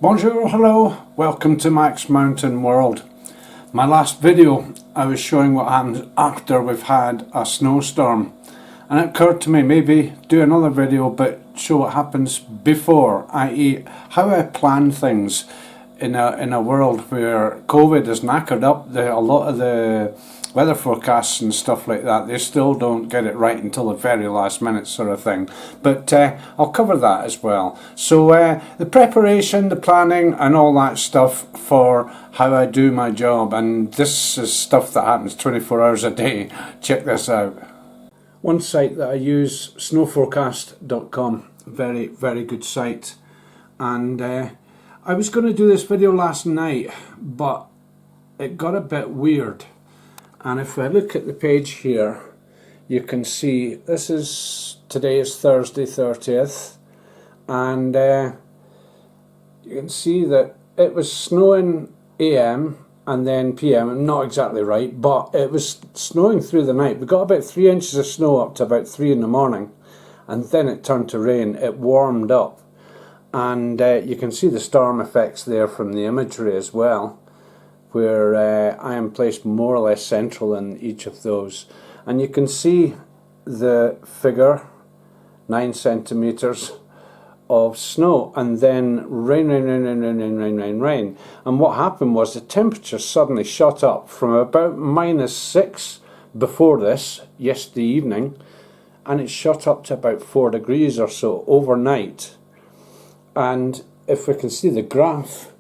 Bonjour, hello, welcome to MaxMountainWorld. My last video I was showing what happens after we've had a snowstorm, and it occurred to me maybe do another video but show what happens before, i.e. how I plan things in a world where COVID has knackered up a lot of the weather forecasts and stuff like that. They still don't get it right until the very last minute sort of thing, but I'll cover that as well. So the preparation, the planning and all that stuff for how I do my job, and this is stuff that happens 24 hours a day. Check this out. One site that I use, snowforecast.com, very good site, and I was going to do this video last night but it got a bit weird. And if I look at the page here, you can see today is Thursday 30th, and you can see that it was snowing AM and then PM, not exactly right, but it was snowing through the night. We got about 3 inches of snow up to about 3 in the morning, and then it turned to rain. It warmed up, and you can see the storm effects there from the imagery as well, where I am placed more or less central in each of those, and you can see the figure 9 centimeters of snow, and then rain. And what happened was the temperature suddenly shot up from about -6 before this yesterday evening, and it shot up to about 4 degrees or so overnight. And if we can see the graph,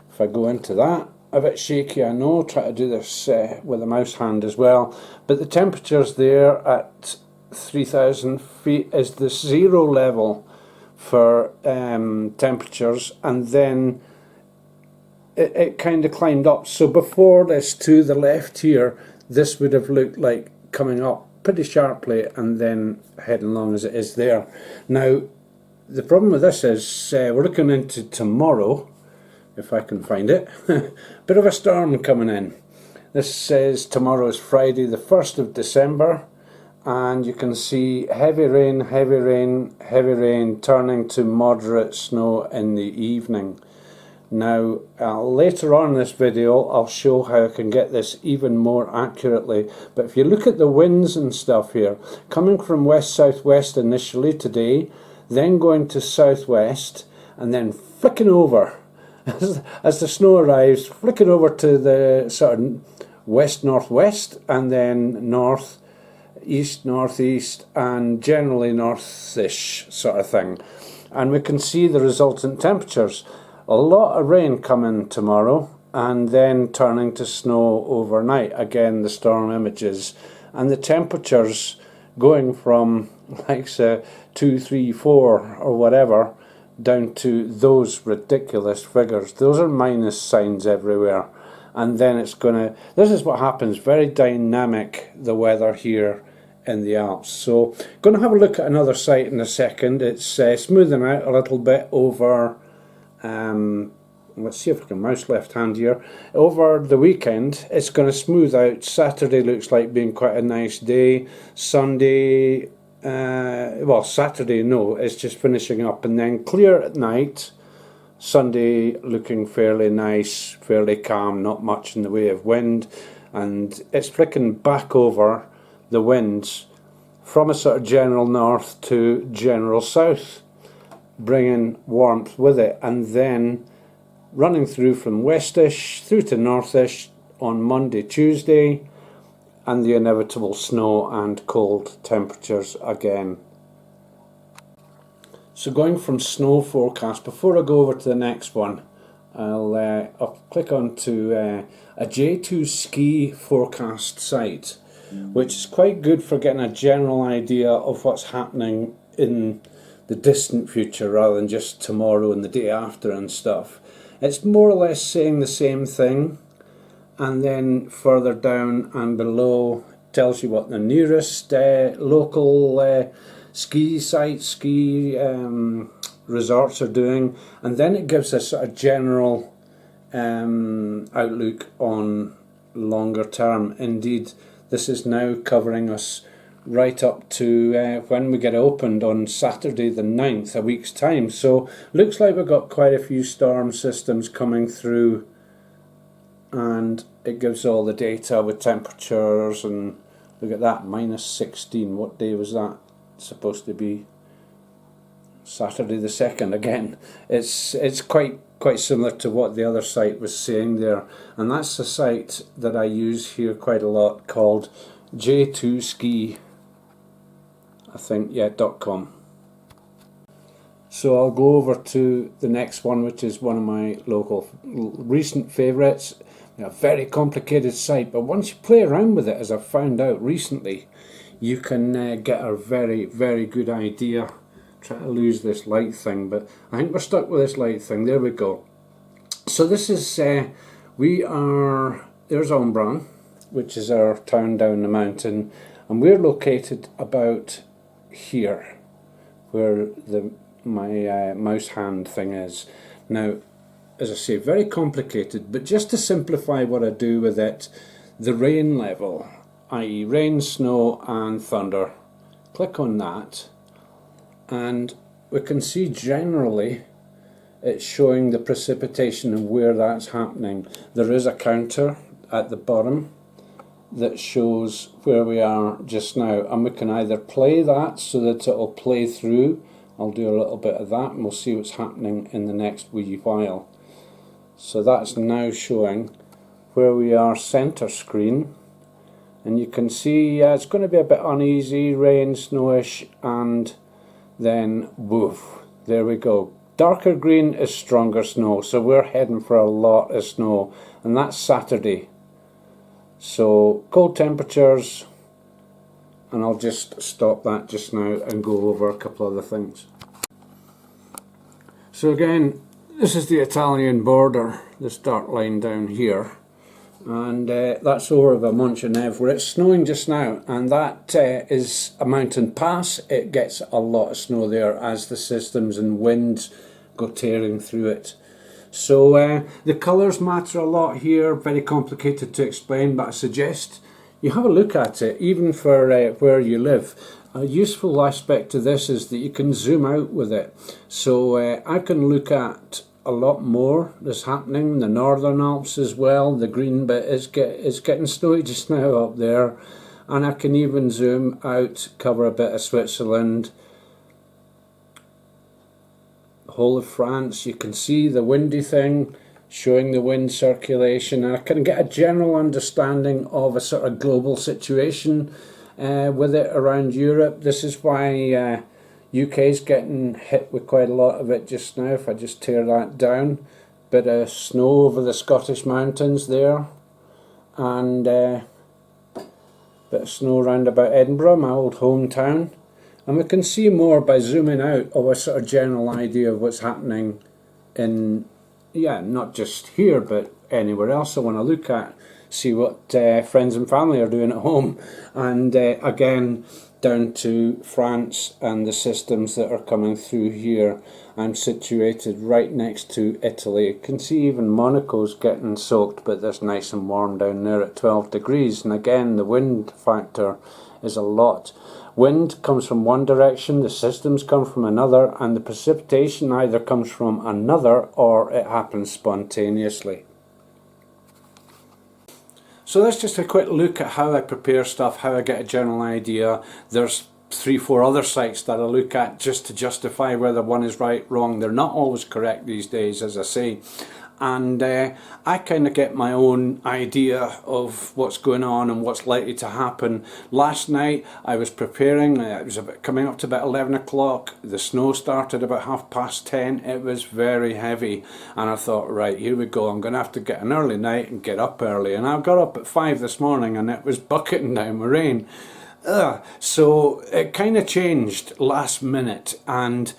if I go into that, a bit shaky, I know, try to do this with a mouse hand as well, but the temperatures there at 3,000 feet is the zero level for temperatures, and then it kind of climbed up. So before this, to the left here, this would have looked like coming up pretty sharply and then heading along as it is there. Now the problem with this is we're looking into tomorrow, if I can find it. Bit of a storm coming in. This says tomorrow is Friday the 1st of December, and you can see heavy rain turning to moderate snow in the evening. Now later on in this video I'll show how I can get this even more accurately, but if you look at the winds and stuff here, coming from west-southwest initially today, then going to southwest, and then flicking over as the snow arrives, flicking over to the sort of west-northwest, and then north-east, northeast, and generally northish sort of thing. And we can see the resultant temperatures. A lot of rain coming tomorrow, and then turning to snow overnight. Again, the storm images, and the temperatures going from like say 2, 3, 4 or whatever down to those ridiculous figures. Those are minus signs everywhere, and then it's gonna, this is what happens, very dynamic, the weather here in the Alps. So gonna have a look at another site in a second. It's smoothing out a little bit over let's see if I can mouse left hand here. Over the weekend it's going to smooth out. Saturday looks like being quite a nice day. Sunday, well, Saturday, no, it's just finishing up, and then clear at night. Sunday looking fairly nice, fairly calm, not much in the way of wind, and it's flicking back over the winds from a sort of general north to general south, bringing warmth with it, and then running through from westish through to northish on Monday, Tuesday, and the inevitable snow and cold temperatures again. So going from snow forecast, before I go over to the next one, I'll click on to a J2 ski forecast site, which is quite good for getting a general idea of what's happening in the distant future rather than just tomorrow and the day after and stuff. It's more or less saying the same thing, and then further down and below tells you what the nearest local ski sites, ski resorts are doing, and then it gives a sort of general outlook on longer term. Indeed, this is now covering us right up to when we get opened on Saturday the 9th, a week's time. So looks like we've got quite a few storm systems coming through, and it gives all the data with temperatures. And look at that, -16. What day was that supposed to be? Saturday the 2nd. Again, it's quite similar to what the other site was saying there, and that's the site that I use here quite a lot, called J2Ski, I think, yeah, .com. So I'll go over to the next one, which is one of my local recent favourites. A very complicated site, but once you play around with it, as I've found out recently, you can get a very, very good idea. Try to lose this light thing, but I think we're stuck with this light thing. There we go. So this is, there's Ombrun, which is our town down the mountain, and we're located about here, where my mouse hand thing is. Now, as I say, very complicated, but just to simplify what I do with it, the rain level, i.e. rain, snow and thunder, click on that, and we can see generally it's showing the precipitation and where that's happening. There is a counter at the bottom that shows where we are just now, and we can either play that so that it'll play through. I'll do a little bit of that and we'll see what's happening in the next wee while. So that's now showing where we are center screen, and you can see it's going to be a bit uneasy, rain, snowish, and then woof, there we go. Darker green is stronger snow, so we're heading for a lot of snow, and that's Saturday. So cold temperatures, and I'll just stop that just now and go over a couple other things. So again, this is the Italian border, this dark line down here, and that's over the Montgenèvre, where it's snowing just now, and that is a mountain pass. It gets a lot of snow there as the systems and winds go tearing through it. So the colours matter a lot here, very complicated to explain, but I suggest you have a look at it, even for where you live. A useful aspect to this is that you can zoom out with it. So I can look at a lot more that's happening in the Northern Alps as well. The green bit is getting snowy just now up there, and I can even zoom out, cover a bit of Switzerland, whole of France. You can see the windy thing, showing the wind circulation, and I can get a general understanding of a sort of global situation with it around Europe. This is why UK's getting hit with quite a lot of it just now. If I just tear that down, bit of snow over the Scottish mountains there, and bit of snow round about Edinburgh, my old hometown. And we can see more by zooming out of a sort of general idea of what's happening in, yeah, not just here but anywhere else I want to look at, see what friends and family are doing at home, and again down to France and the systems that are coming through here. I'm situated right next to Italy. You can see even Monaco's getting soaked, but it's nice and warm down there at 12 degrees, and again the wind factor is a lot. Wind comes from one direction, the systems come from another, and the precipitation either comes from another or it happens spontaneously. So that's just a quick look at how I prepare stuff, how I get a general idea. There's 3-4 other sites that I look at just to justify whether one is right, wrong. They're not always correct these days, as I say. And I kind of get my own idea of what's going on and what's likely to happen. Last night I was preparing, it was coming up to about 11 o'clock, the snow started about 10:30, it was very heavy, and I thought, right, here we go, I'm going to have to get an early night and get up early. And I got up at 5 this morning and it was bucketing down with rain. So it kind of changed last minute, and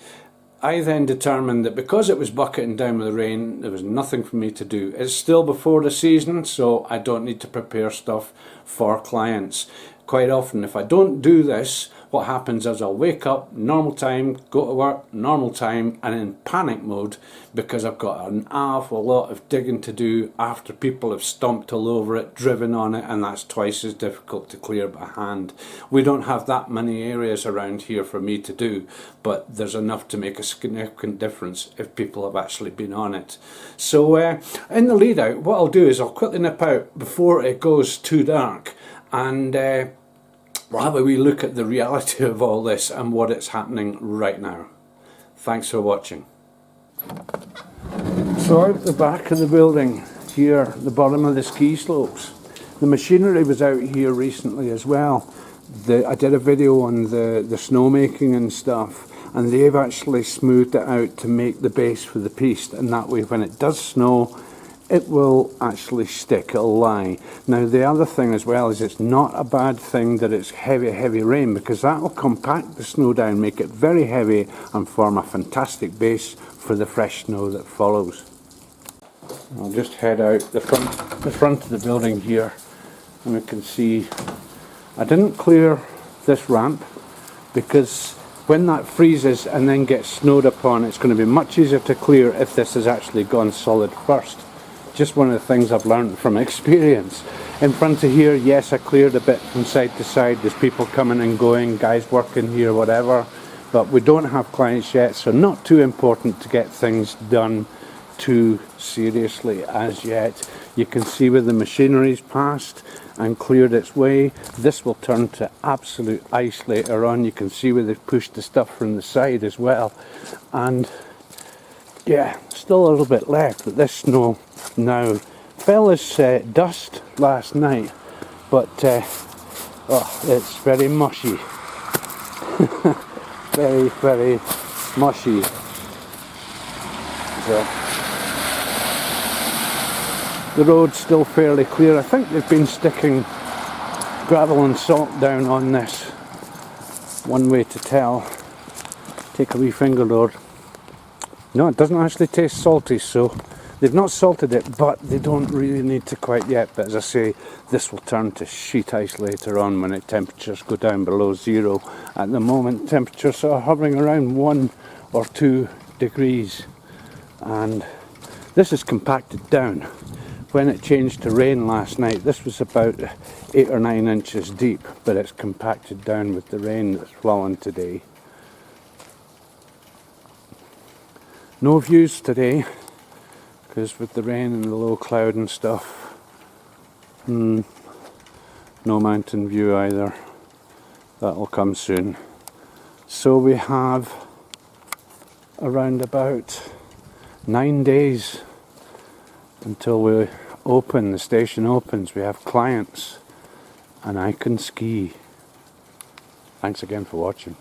I then determined that because it was bucketing down with the rain, there was nothing for me to do. It's still before the season, so I don't need to prepare stuff for clients. Quite often, if I don't do this what happens is I'll wake up, normal time, go to work, normal time, and in panic mode because I've got an awful lot of digging to do after people have stomped all over it, driven on it, and that's twice as difficult to clear by hand. We don't have that many areas around here for me to do, but there's enough to make a significant difference if people have actually been on it. So in the lead out, what I'll do is I'll quickly nip out before it goes too dark, and we'll have a wee look at the reality of all this and what is happening right now. Thanks for watching. So out the back of the building here, at the bottom of the ski slopes, the machinery was out here recently as well. I did a video on the snowmaking and stuff, and they've actually smoothed it out to make the base for the piste, and that way when it does snow it will actually stick, it'll lie. Now the other thing as well is it's not a bad thing that it's heavy rain, because that will compact the snow down, make it very heavy and form a fantastic base for the fresh snow that follows. I'll just head out the front of the building here, and we can see I didn't clear this ramp because when that freezes and then gets snowed upon, it's going to be much easier to clear if this has actually gone solid first. Just one of the things I've learned from experience. In front of here, yes, I cleared a bit from side to side. There's people coming and going, guys working here, whatever. But we don't have clients yet, so not too important to get things done too seriously as yet. You can see where the machinery's passed and cleared its way. This will turn to absolute ice later on. You can see where they've pushed the stuff from the side as well. And yeah, still a little bit left, but this snow now fell as dust last night, but oh, it's very mushy. very mushy. So the road's still fairly clear. I think they've been sticking gravel and salt down on this. One way to tell. Take a wee finger load. No, it doesn't actually taste salty, so they've not salted it, but they don't really need to quite yet. But as I say, this will turn to sheet ice later on when temperatures go down below zero. At the moment, temperatures are hovering around 1 or 2 degrees, and this is compacted down. When it changed to rain last night, this was about 8 or 9 inches deep, but it's compacted down with the rain that's fallen today. No views today, because with the rain and the low cloud and stuff, no mountain view either. That'll come soon. So we have around about 9 days until we open, the station opens. We have clients and I can ski. Thanks again for watching.